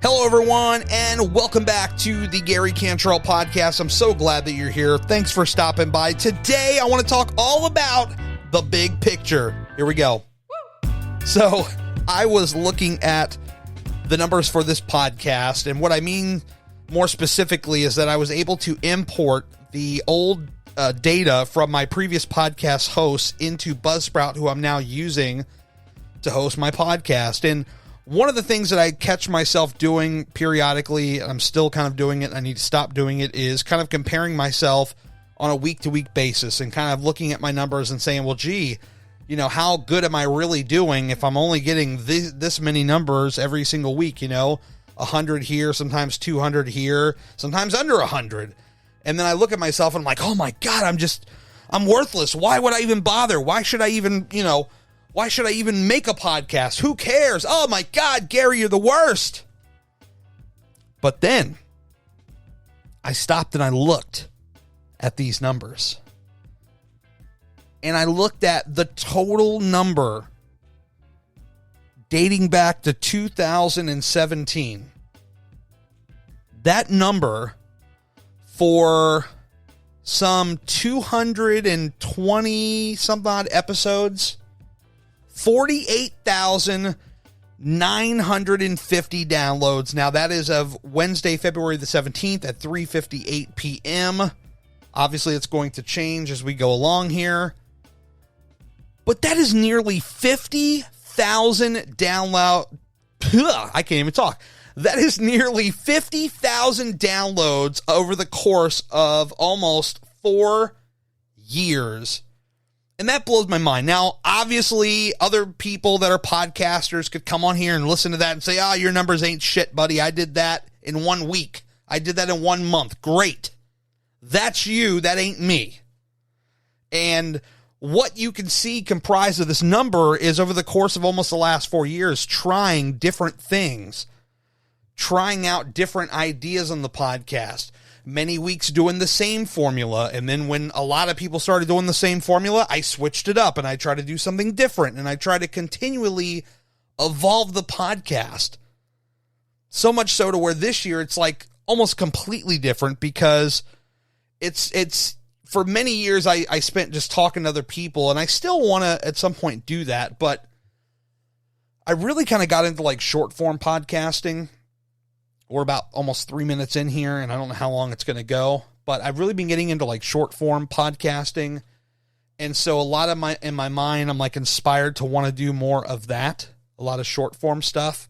Hello, everyone, and welcome back to the Gary Cantrell Podcast. I'm so glad that you're here. Thanks for stopping by. Today, I want to talk all about the big picture. Here we go. So, I was looking at the numbers for this podcast, and what I mean more specifically is that I was able to import the old data from my previous podcast hosts into Buzzsprout, who I'm now using to host my podcast. And one of the things that I catch myself doing periodically, and I'm still kind of doing it, I need to stop doing it, is kind of comparing myself on a week-to-week basis and kind of looking at my numbers and saying, well, gee, you know, how good am I really doing if I'm only getting this many numbers every single week, 100 here, sometimes 200 here, sometimes under 100. And then I look at myself and I'm like, oh my God, I'm worthless. Why would I even bother? Why should I even make a podcast? Who cares? Oh my God, Gary, you're the worst. But then I stopped and I looked at these numbers. And I looked at the total number dating back to 2017. That number for some 220 some odd episodes, 48,950 downloads. Now, that is of Wednesday, February the 17th at 3:58 p.m. Obviously, it's going to change as we go along here. But that is nearly 50,000 download. I can't even talk. That is nearly 50,000 downloads over the course of almost 4 years. And that blows my mind. Now, obviously, other people that are podcasters could come on here and listen to that and say, your numbers ain't shit, buddy. I did that in 1 week. I did that in 1 month. Great. That's you. That ain't me. And what you can see comprised of this number is over the course of almost the last 4 years, trying different things, trying out different ideas on the podcast. Many weeks doing the same formula, and then when a lot of people started doing the same formula, I switched it up and I tried to do something different, and I try to continually evolve the podcast. So much so to where this year it's like almost completely different, because it's for many years I spent just talking to other people, and I still want to at some point do that, but I really kind of got into like short form podcasting. We're about almost 3 minutes in here, and I don't know how long it's going to go, but I've really been getting into like short form podcasting. And so a lot of in my mind, I'm like inspired to want to do more of that, a lot of short form stuff.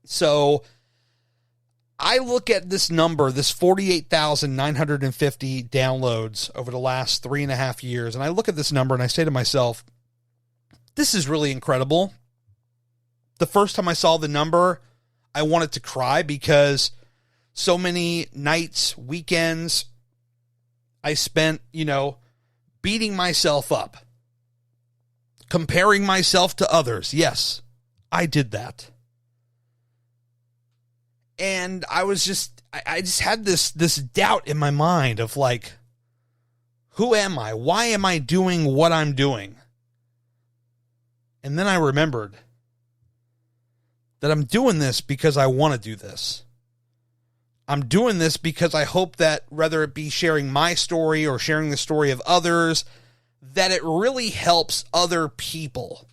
So I look at this number, this 48,950 downloads over the last 3.5 years. And I look at this number and I say to myself, this is really incredible. The first time I saw the number, I wanted to cry, because so many nights, weekends, I spent, beating myself up, comparing myself to others. Yes, I did that. And I just had this doubt in my mind of like, who am I? Why am I doing what I'm doing? And then I remembered that I'm doing this because I want to do this. I'm doing this because I hope that, whether it be sharing my story or sharing the story of others, that it really helps other people.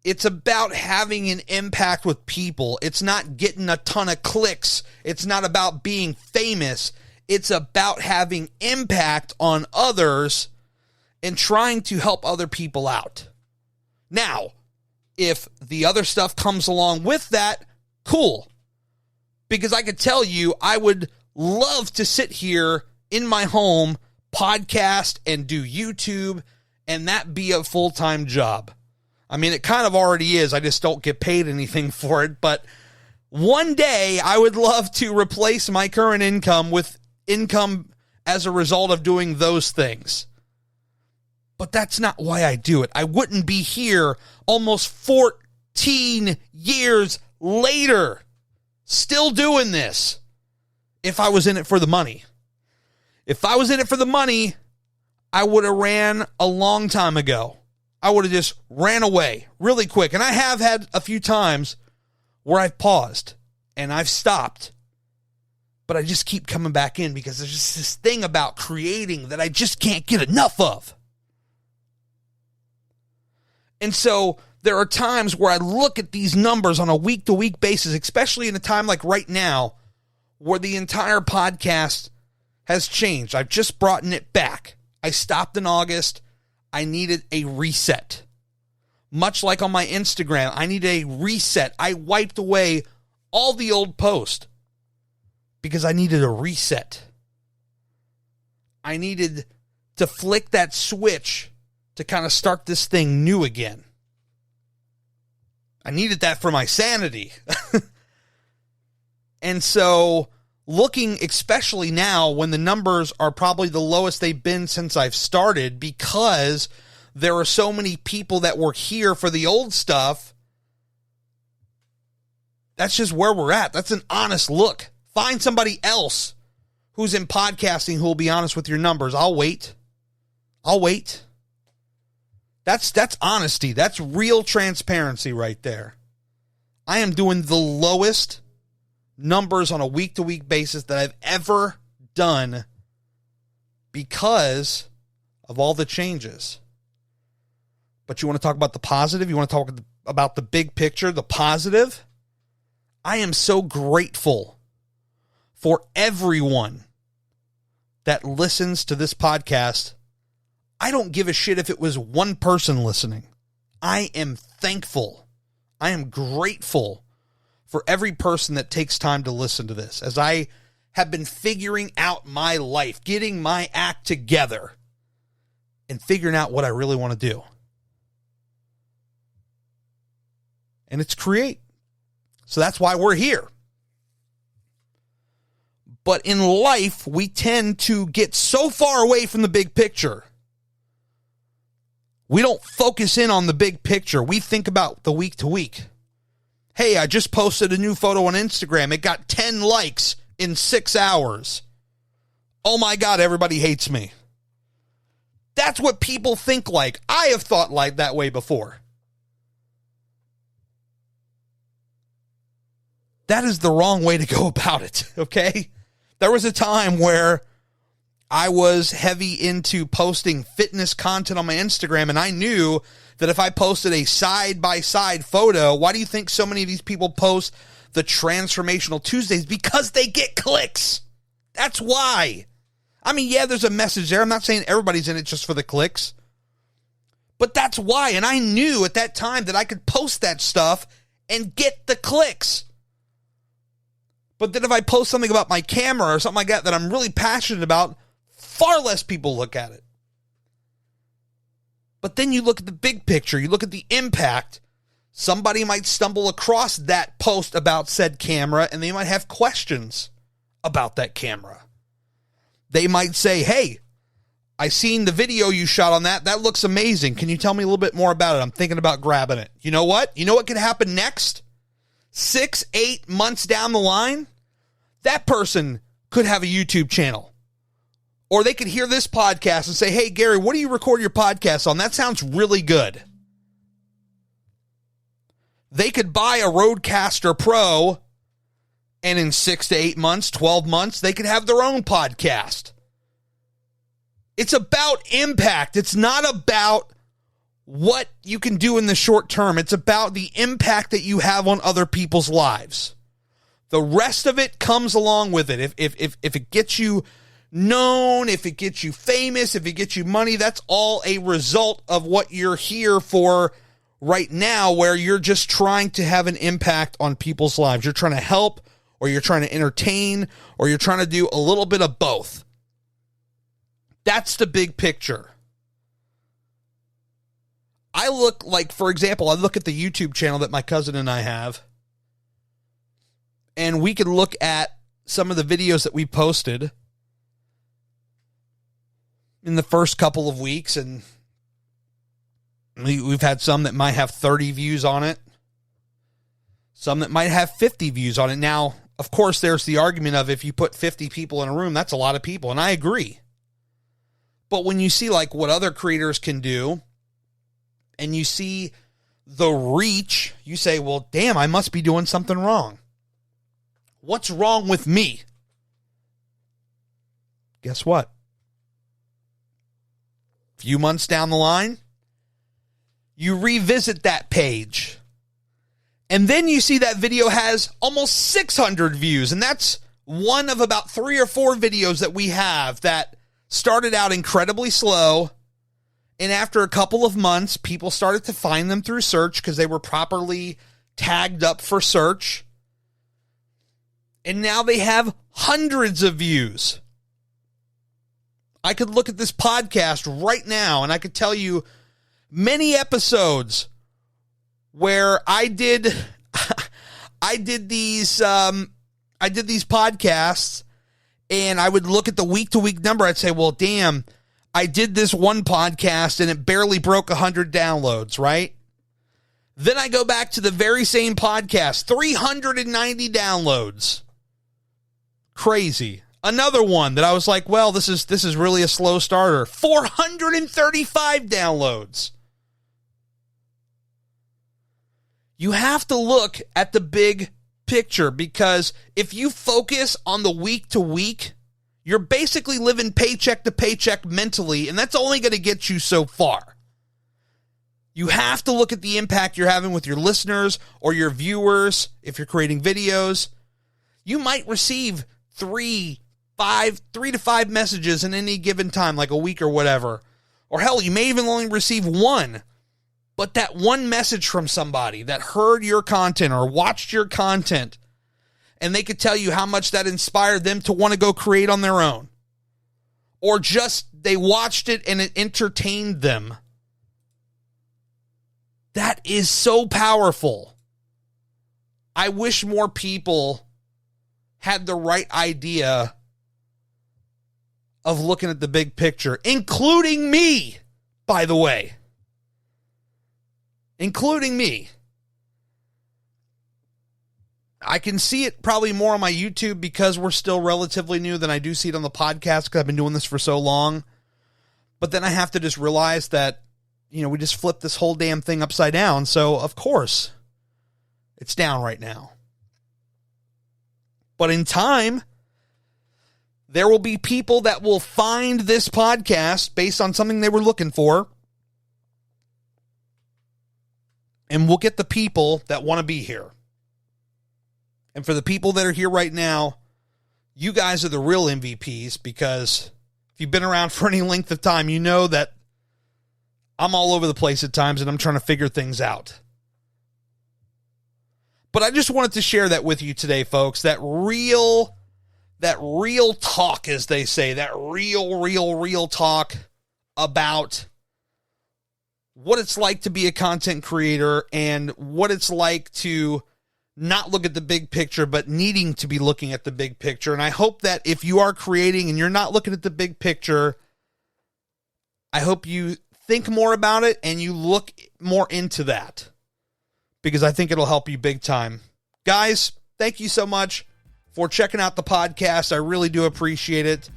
It's about having an impact with people. It's not getting a ton of clicks. It's not about being famous. It's about having impact on others and trying to help other people out. Now, if the other stuff comes along with that, cool. Because I could tell you, I would love to sit here in my home, podcast, and do YouTube, and that be a full-time job. I mean, it kind of already is. I just don't get paid anything for it. But one day, I would love to replace my current income with income as a result of doing those things. But that's not why I do it. I wouldn't be here almost 14 years later, still doing this, if I was in it for the money. If I was in it for the money, I would have ran a long time ago. I would have just ran away really quick. And I have had a few times where I've paused and I've stopped, but I just keep coming back in because there's just this thing about creating that I just can't get enough of. And so there are times where I look at these numbers on a week-to-week basis, especially in a time like right now, where the entire podcast has changed. I've just brought it back. I stopped in August. I needed a reset. Much like on my Instagram, I needed a reset. I wiped away all the old posts because I needed a reset. I needed to flick that switch to kind of start this thing new again. I needed that for my sanity. And so, looking especially now when the numbers are probably the lowest they've been since I've started, because there are so many people that were here for the old stuff, that's just where we're at. That's an honest look. Find somebody else who's in podcasting who will be honest with your numbers. I'll wait. That's honesty. That's real transparency right there. I am doing the lowest numbers on a week-to-week basis that I've ever done because of all the changes. But you want to talk about the positive? You want to talk about the big picture, the positive? I am so grateful for everyone that listens to this podcast. I don't give a shit if it was one person listening. I am thankful. I am grateful for every person that takes time to listen to this, as I have been figuring out my life, getting my act together, and figuring out what I really want to do. And it's create. So that's why we're here. But in life, we tend to get so far away from the big picture. We don't focus in on the big picture. We think about the week to week. Hey, I just posted a new photo on Instagram. It got 10 likes in 6 hours. Oh my God, everybody hates me. That's what people think like. I have thought like that way before. That is the wrong way to go about it, okay? There was a time where I was heavy into posting fitness content on my Instagram, and I knew that if I posted a side-by-side photo, why do you think so many of these people post the Transformational Tuesdays? Because they get clicks. That's why. I mean, yeah, there's a message there. I'm not saying everybody's in it just for the clicks. But that's why. And I knew at that time that I could post that stuff and get the clicks. But then if I post something about my camera or something like that I'm really passionate about, far less people look at it. But then you look at the big picture. You look at the impact. Somebody might stumble across that post about said camera, and they might have questions about that camera. They might say, hey, I seen the video you shot on that. That looks amazing. Can you tell me a little bit more about it? I'm thinking about grabbing it. You know what? You know what could happen next? 6-8 months down the line, that person could have a YouTube channel. Or they could hear this podcast and say, hey, Gary, what do you record your podcast on? That sounds really good. They could buy a Rodecaster Pro, and in 6 to 8 months, 12 months, they could have their own podcast. It's about impact. It's not about what you can do in the short term. It's about the impact that you have on other people's lives. The rest of it comes along with it. If it gets you known, if it gets you famous, if it gets you money, that's all a result of what you're here for right now, where you're just trying to have an impact on people's lives. You're trying to help, or you're trying to entertain, or you're trying to do a little bit of both. That's the big picture. I look like, for example, I look at the YouTube channel that my cousin and I have, and we can look at some of the videos that we posted in the first couple of weeks, and we've had some that might have 30 views on it, some that might have 50 views on it. Now, of course, there's the argument of if you put 50 people in a room, that's a lot of people, and I agree. But when you see like what other creators can do, and you see the reach, you say, well, damn, I must be doing something wrong. What's wrong with me? Guess what? A few months down the line, you revisit that page. And then you see that video has almost 600 views. And that's one of about 3 or 4 videos that we have that started out incredibly slow. And after a couple of months, people started to find them through search because they were properly tagged up for search. And now they have hundreds of views. I could look at this podcast right now and I could tell you many episodes where I did these podcasts, and I would look at the week-to-week number. I'd say, well, damn, I did this one podcast and it barely broke 100 downloads, right? Then I go back to the very same podcast, 390 downloads. Crazy. Another one that I was like, well, this is really a slow starter. 435 downloads. You have to look at the big picture, because if you focus on the week to week, you're basically living paycheck to paycheck mentally, and that's only going to get you so far. You have to look at the impact you're having with your listeners or your viewers. If you're creating videos, you might receive 3 to 5 messages in any given time, like a week or whatever. Or hell, you may even only receive one. But that one message from somebody that heard your content or watched your content, and they could tell you how much that inspired them to want to go create on their own. Or just they watched it and it entertained them. That is so powerful. I wish more people had the right idea of looking at the big picture, including me, by the way. Including me. I can see it probably more on my YouTube because we're still relatively new than I do see it on the podcast because I've been doing this for so long. But then I have to just realize that, we just flipped this whole damn thing upside down. So, of course, it's down right now. But in time, there will be people that will find this podcast based on something they were looking for. And we'll get the people that want to be here. And for the people that are here right now, you guys are the real MVPs, because if you've been around for any length of time, you know that I'm all over the place at times and I'm trying to figure things out. But I just wanted to share that with you today, folks. That real talk, as they say, that real talk about what it's like to be a content creator and what it's like to not look at the big picture, but needing to be looking at the big picture. And I hope that if you are creating and you're not looking at the big picture, I hope you think more about it and you look more into that, because I think it'll help you big time. Guys, thank you so much for checking out the podcast. I really do appreciate it.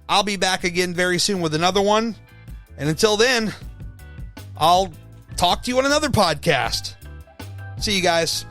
I'll be back again very soon with another one. And until then, I'll talk to you on another podcast. See you guys.